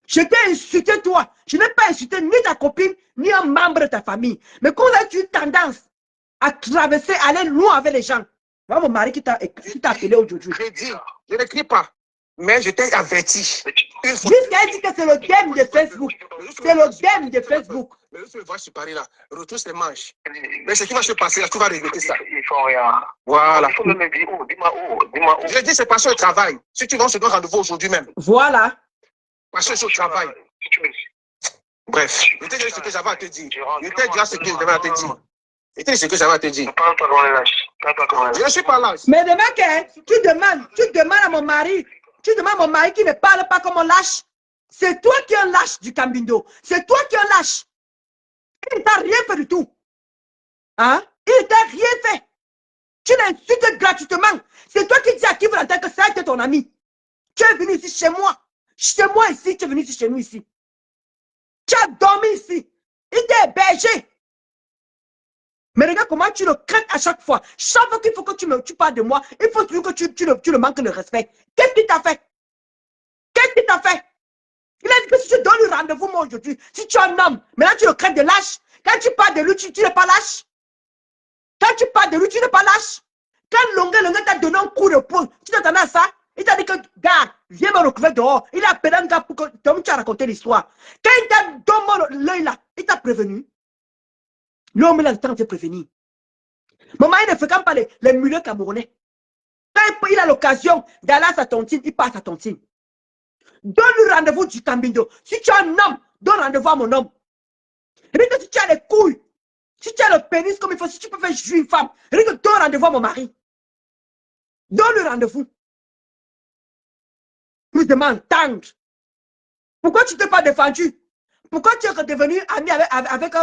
Je t'ai insulté toi. Je n'ai pas insulté ni ta copine, ni un membre de ta famille. Mais quand tu as eu tendance à traverser, aller loin avec les gens. Voilà mon mari qui t'a appelé aujourd'hui. Je n'écris pas. Mais je t'ai averti. Jusqu'à dit que c'est le game de Facebook. C'est le game de Facebook. Mais je vois sur Paris là. Retrousse les manches. Mais ce qui va se passer là, tu vas regretter ça. Ils font rien. Voilà. Il faut me dire où. Dis-moi où. Je dis c'est parce que je travaille. Si tu vas, on se donne rendez-vous aujourd'hui même. Voilà. Parce que je travaille. Bref. Je t'ai dit ce que j'avais à te dire. Je t'ai dit ce que j'avais à te dire. Je t'ai dit ce que j'avais à te dire. Parle-toi dans les lâches. Je ne suis pas lâche. Mais demain, tu demandes à mon mari. Tu demandes à mon mari qui ne parle pas comme on lâche. C'est toi qui es un lâche du Cambindo. C'est toi qui es un lâche. Il ne t'a rien fait du tout. Hein? Il ne t'a rien fait. Tu l'insultes gratuitement. C'est toi qui dis à qui vous entendez que ça a été ton ami. Tu es venu ici chez moi. Chez moi ici, tu es venu ici chez nous ici. Tu as dormi ici. Il t'a hébergé. Mais regarde comment tu le crains à chaque fois. Chaque fois qu'il faut que tu parles de moi, il faut toujours que tu le manques de respect. Qu'est-ce qu'il t'a fait? Qu'est-ce qu'il t'a fait? Il a dit que si tu donnes le rendez-vous moi aujourd'hui, si tu es un homme, maintenant tu le crées de lâche. Quand tu parles de lui, tu n'es pas lâche. Quand tu parles de lui, tu n'es pas lâche. Quand Longa t'a donné un coup de poing, tu t'attendais à ça? Il t'a dit que, gars, viens me recouvrir dehors. Il a appelé un gars pour que tu as raconté l'histoire. Quand il t'a donné l'œil là, il t'a prévenu. L'homme là, il t'a prévenu. Maman, il ne fréquente pas les mulets camerounais. Quand il a l'occasion d'aller à sa tontine, il passe à tontine. Donne-lui rendez-vous du Cambindo. Si tu es un homme, donne rendez-vous à mon homme. Regarde si tu as les couilles, si tu as le pénis comme il faut, si tu peux faire jouir une femme, regarde, donne rendez-vous à mon mari. Donne-lui rendez-vous. Nous demande tendre. Pourquoi tu ne t'es pas défendu? Pourquoi tu es redevenu ami avec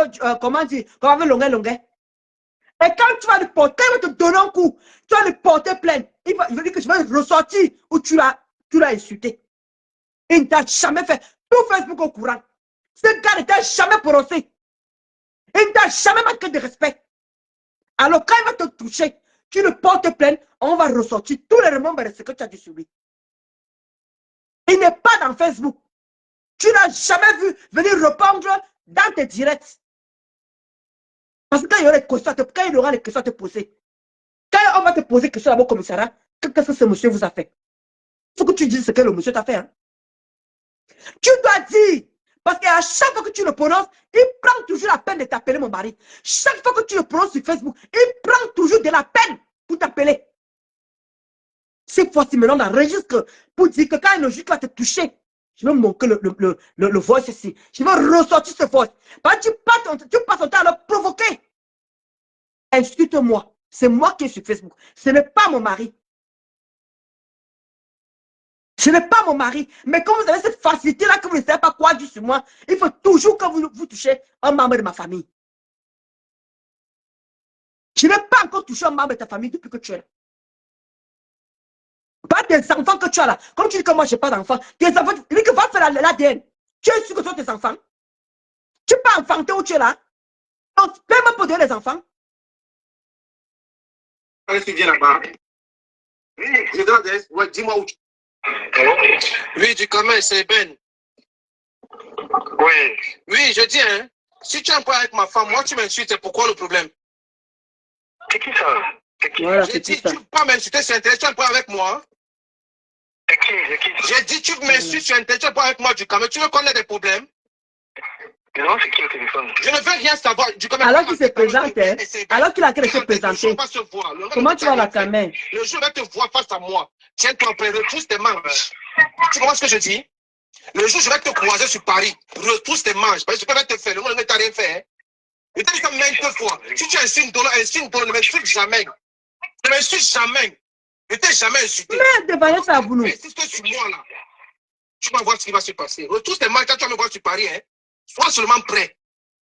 comment dire, comme avec Longa? Et quand tu vas le porter, il va te donner un coup. Tu vas le porter plein. Il va dire que je vais ressortir où tu l'as insulté. Il ne t'a jamais fait. Tout Facebook au courant. Ce gars ne t'a jamais prononcé. Il ne t'a jamais manqué de respect. Alors, quand il va te toucher, tu le portes plainte, on va ressortir tous les remembrances que tu as dit sur lui. Il n'est pas dans Facebook. Tu n'as jamais vu venir répondre dans tes directs. Parce que quand il y aura les questions à te poser, quand on va te poser des questions là-bas au commissariat, qu'est-ce que ce monsieur vous a fait? Il faut que tu dises ce que le monsieur t'a fait. Hein? Tu dois dire. Parce qu'à chaque fois que tu le prononces, il prend toujours la peine de t'appeler mon mari. Chaque fois que tu le prononces sur Facebook, il prend toujours de la peine pour t'appeler. Cette fois-ci, maintenant, on enregistre pour dire que quand le juge va te toucher, je vais montrer le voice ici. Je vais ressortir ce voice. Parce que tu passes ton temps à le provoquer. Insulte-moi. C'est moi qui est sur Facebook. Ce n'est pas mon mari. Ce n'est pas mon mari. Mais comme vous avez cette facilité-là que vous ne savez pas quoi dire sur moi, il faut toujours que vous touchez un membre de ma famille. Je n'ai pas encore touché un membre de ta famille depuis que tu es là. Pas des enfants que tu as là. Comme tu dis que moi, je n'ai pas d'enfants. Tes enfants, tu dis que va faire l'ADN. Tu es sûr que ce sont tes enfants? Tu peux pas enfanter où tu es là? Donc, paie-moi pour donner les enfants. Tu viens là-bas. Oui, dis-moi où tu... Oui, du commun, c'est Ben. Oui. Oui, je dis, hein. Si tu es un peu avec ma femme, moi, tu m'insultes. C'est pourquoi le problème? C'est qui ça? Voilà, j'ai dit, tu ne peux pas m'insulter sur Internet, tu es un peu avec moi. C'est qui? J'ai dit, tu m'insultes sur Internet, tu es un peu avec moi, du commun. Tu veux qu'on ait des problèmes? Non, c'est qui le téléphone? Je ne veux rien savoir. Du commun. Alors qu'il se présente, hein. Alors qu'il a qu'à se présenter. Comment tu vas la caméra? Le jour va te voir face à moi. Tiens-toi prêt, retrousse tes manches. Tu comprends ce que je dis? Le jour, je vais te croiser sur Paris. Retrousse tes manches. Parce que je peux pas te faire. Le monde ne t'a rien fait. Hein? Je t'ai dit ça maintes fois. Si tu insultes ne m'insulte jamais. Ne m'insulte jamais. Je t'ai jamais insulté. Mais devant ça, vous nous. Mais c'est ce que sur moi là. Tu vas voir ce qui va se passer. Retrousse tes manches quand tu vas me voir sur Paris. Hein? Sois seulement prêt.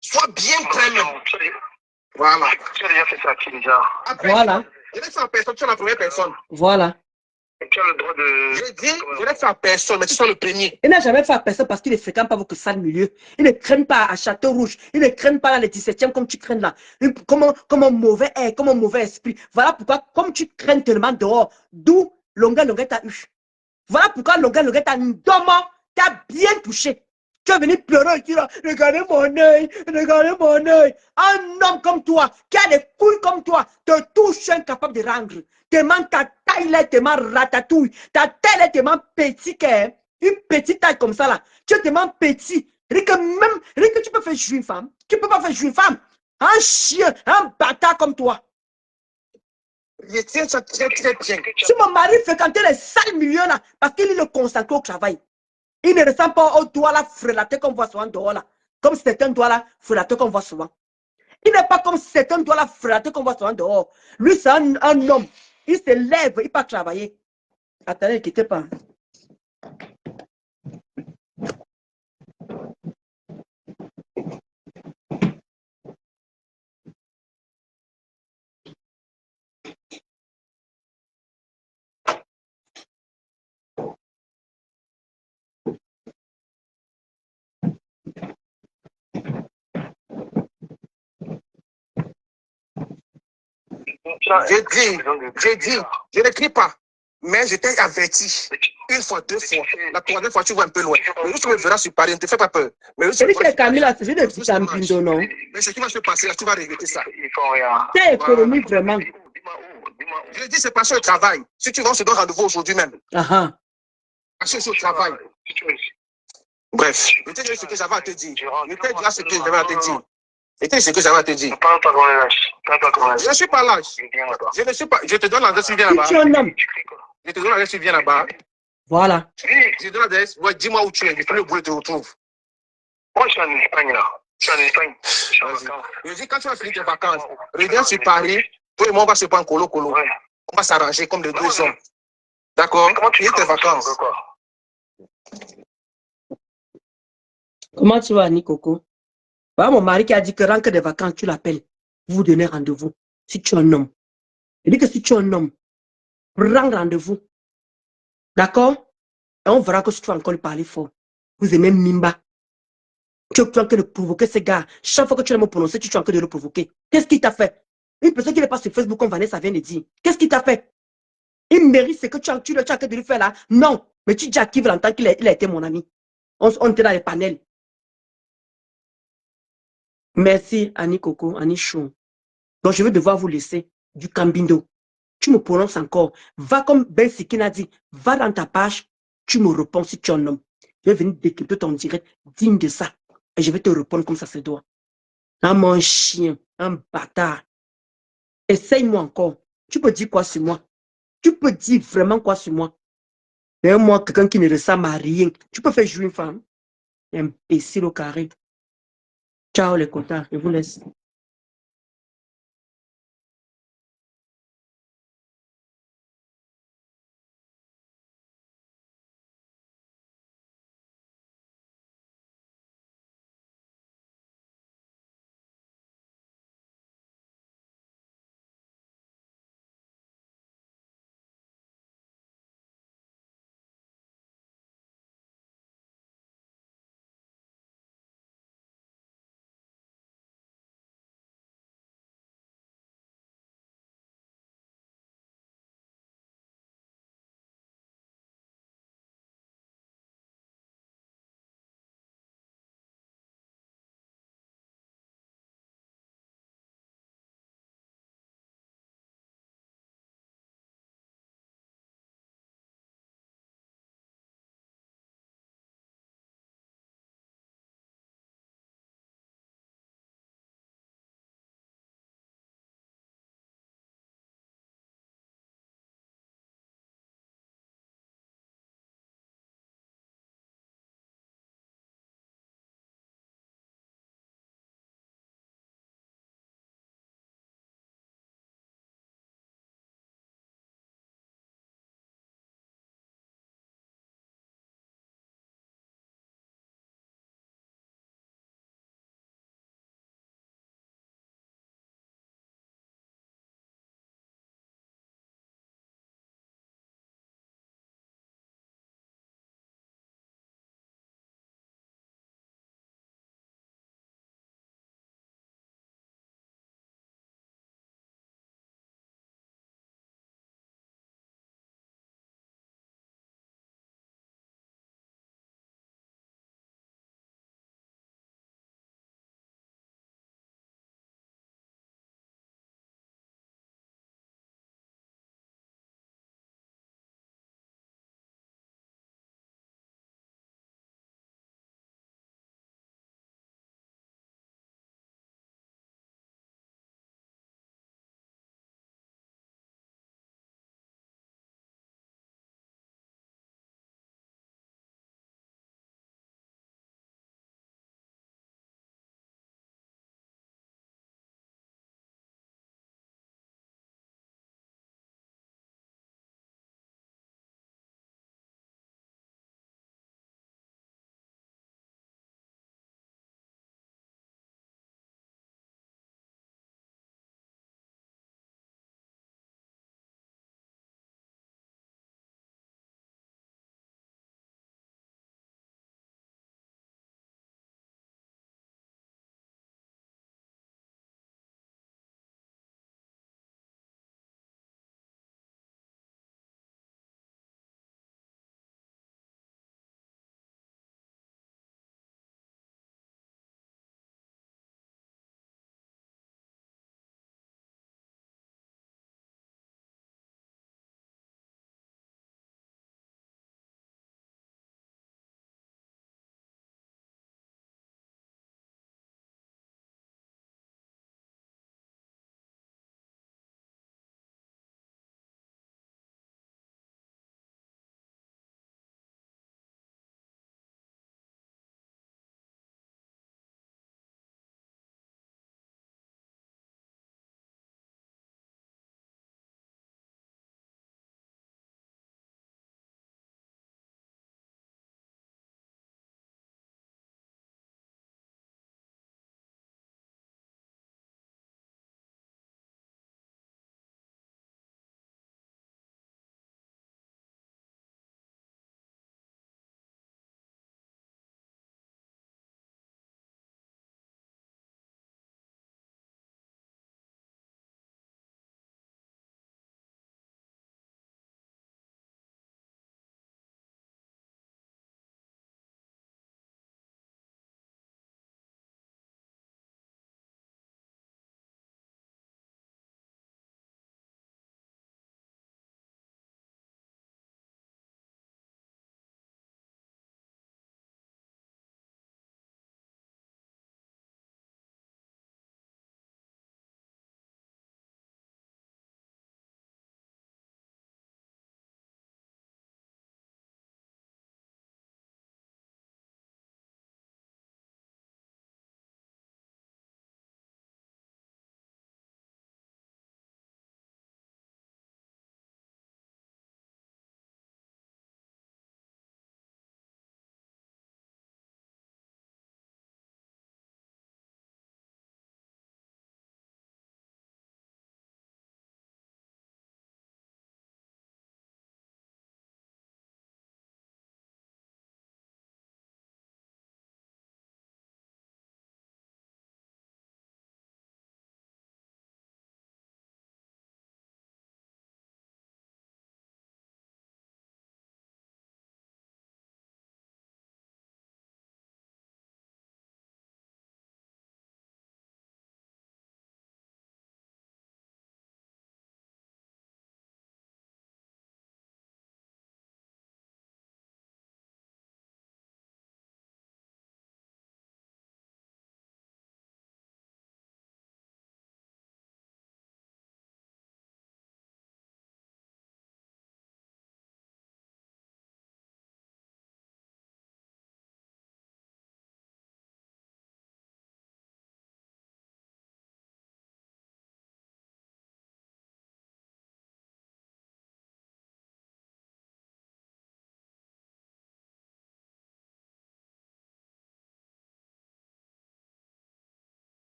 Sois bien prêt même. Voilà. Tu as déjà fait ça qui déjà. Après, voilà. Je l'ai fait en personne. Tu es la première personne. Voilà. Et tu as le droit de... Je dis, je l'ai fait à personne, mais tu sois le premier. Il n'a jamais fait à personne parce qu'il ne fréquente pas votre sale milieu. Il ne craint pas à Château-Rouge. Il ne craint pas dans les 17e comme tu crains là. Comme un mauvais air, comme un mauvais esprit. Voilà pourquoi, comme tu crains tellement dehors, d'où Longa t'a eu. Voilà pourquoi Longa t'a dormant, t'a bien touché. Tu es venu pleurer, tu dis, regardez mon œil, regardez mon œil. Un homme comme toi, qui a des couilles comme toi, te touche incapable de rendre. Tellement ta taille est tellement ratatouille, ta taille est tellement petite, une petite taille comme ça là. Tu es tellement petit. Rien que tu peux faire jouer une femme. Tu ne peux pas faire jouer une femme. Un chien, un bâtard comme toi. Je tiens ça très très bien. Si mon mari fréquentait les sales milieux là, parce qu'il est le consacré au travail. Il ne ressemble pas au doigt là frélaté qu'on voit souvent dehors là. Comme certains doigts là frélatés qu'on voit souvent. Il n'est pas comme certains doigts là frélatés qu'on voit souvent dehors. Lui, c'est un homme. Il se lève, il part travailler. Attendez, ne quittez pas. J'ai dit, je n'écris pas, mais je t'ai averti. Une fois, deux fois. La troisième fois, tu vois un peu loin. Mais tu me verras sur Paris, ne te fais pas peur. Mais c'est Camilla, c'est des petits champignons, non? Mais ce qui va se passer, là, tu vas regretter ça. C'est économique, vraiment. Je dis, c'est parce que le travail. Si tu vas, on se donne rendez-vous aujourd'hui même. Parce que c'est au travail. Bref, je t'ai dit ce que j'avais à te dire. Je t'ai dit ce que j'avais à te dire. Et ce que j'avais à te dire. Je ne suis pas lâche. Je ne suis pas. Je te donne l'adresse, tu viens là-bas. Je te donne l'adresse, tu viens là-bas. Voilà. Je te donne l'adresse. Ouais, dis-moi où tu es. Je fais le boulot, te retrouve. Moi, je suis en Espagne là. Je suis en Espagne. Je dis, quand tu vas finir tes vacances, reviens sur Paris. Tout le monde va se prendre colo-colo. On va s'arranger comme des deux hommes. D'accord? Finis tes vacances. Comment tu vas, Nikoko? Voilà mon mari qui a dit que rentre des vacances, tu l'appelles. Vous donnez rendez-vous. Si tu es un homme. Il dit que si tu es un homme, prends rendez-vous. D'accord? Et on verra que si tu vas encore lui parler fort. Vous aimez Mimba. Tu es en train de provoquer ces gars. Chaque fois que tu l'as prononcé, tu es en train de le provoquer. Qu'est-ce qu'il t'a fait? Une personne qui n'est pas sur Facebook, comme Vanessa vient de dire. Qu'est-ce qu'il t'a fait? Il mérite ce que tu as en train de lui faire là? Non. Mais tu dis à qui veut l'entendre qu'il a été mon ami. On était dans les panels. Merci, Annie Coco, Annie Chou. Donc, je vais devoir vous laisser du Cambindo. Tu me prononces encore. Va comme Ben Sikin a dit. Va dans ta page. Tu me réponds si tu es un homme. Je vais venir décrypter ton direct digne de ça. Et je vais te répondre comme ça se doit. Ah, mon chien, un bâtard. Essaye-moi encore. Tu peux dire quoi sur moi? Tu peux dire vraiment quoi sur moi? Mais moi, quelqu'un qui ne ressemble à rien. Tu peux faire jouer une femme? Imbécile au carré. Ciao les contents, je vous laisse.